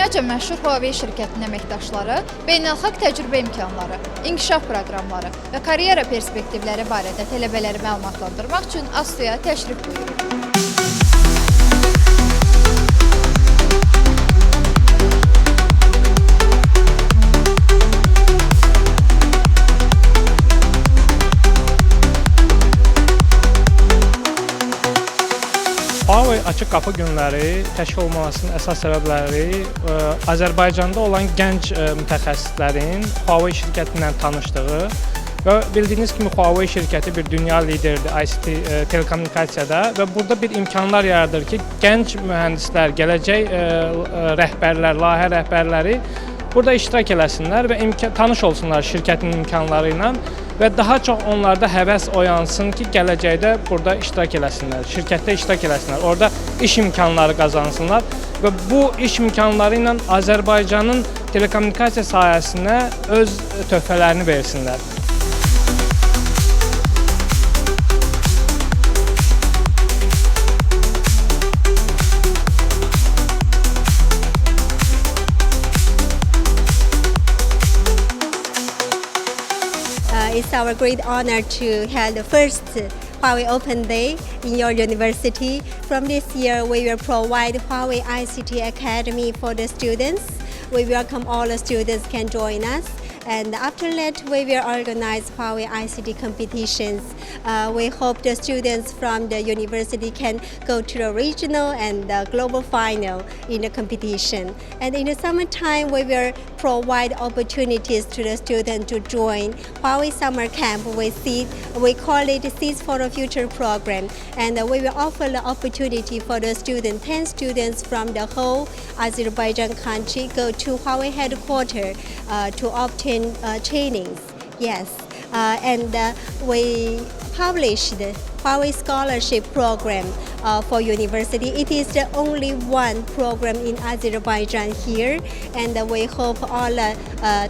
Dünyaca məşhur Huawei şirkətinin əməkdaşları beynəlxalq təcrübə imkanları, inkişaf proqramları və karyera perspektivləri barədə tələbələri məlumatlandırmaq üçün Astoya təşrif buyurur. Huawei Açıq Qapı günləri təşkil olunmasının əsas səbəbləri Azərbaycanda olan gənc mütəxəssislərin Huawei şirkətindən tanışdığı və bildiyiniz kimi Huawei şirkəti bir dünya lideridir ICT telekommunikasiyada və burada bir imkanlar yaradır ki, gənc mühəndislər, gələcək rəhbərlər, layihə rəhbərləri burada iştirak eləsinlər və tanış olsunlar şirkətin imkanları ilə və daha çox onlarda həvəs oyansın ki, gələcəkdə burada iştirak eləsinlər, şirkətdə iştirak eləsinlər, orada iş imkanları qazansınlar və bu iş imkanları ilə Azərbaycanın telekommunikasiya sahəsinə öz töhfələrini versinlər. It's our great honor to have the first Huawei Open Day in your university. From this year, we will provide Huawei ICT Academy for the students. We welcome all the students can join us. And after that, we will organize Huawei ICT competitions. We hope the students from the university can go to the regional and the global final in the competition. And in the summertime, we will provide opportunities to the students to join Huawei Summer Camp. We call it Seeds for the Future program. And we will offer the opportunity for the students, 10 students from the whole Azerbaijan country go to Huawei headquarters to obtain trainings. Yes, and we published the Huawei Scholarship Program for university. It is the only one program in Azerbaijan here, and we hope all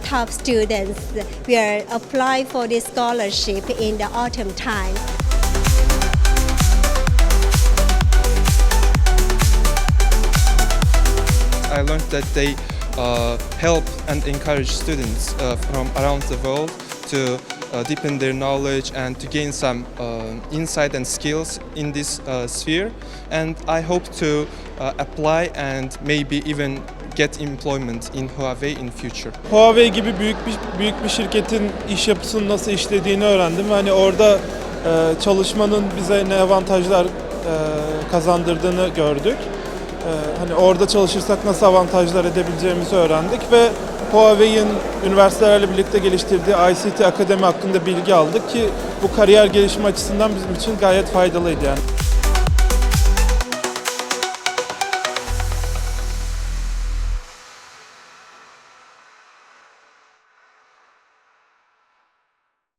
top students will apply for this scholarship in the autumn time. I learned that they help and encourage students from around the world to deepen their knowledge and to gain some insight and skills in this sphere. And I hope to apply and maybe even get employment in Huawei in future. Huawei gibi büyük bir şirketin iş yapısının nasıl işlediğini öğrendim. Hani orada çalışmanın bize ne avantajlar kazandırdığını gördük. Hani orada çalışırsak nasıl avantajlar edebileceğimizi öğrendik ve Huawei'in üniversitelerle birlikte geliştirdiği ICT Akademi hakkında bilgi aldık ki bu kariyer gelişimi açısından bizim için gayet faydalıydı yani.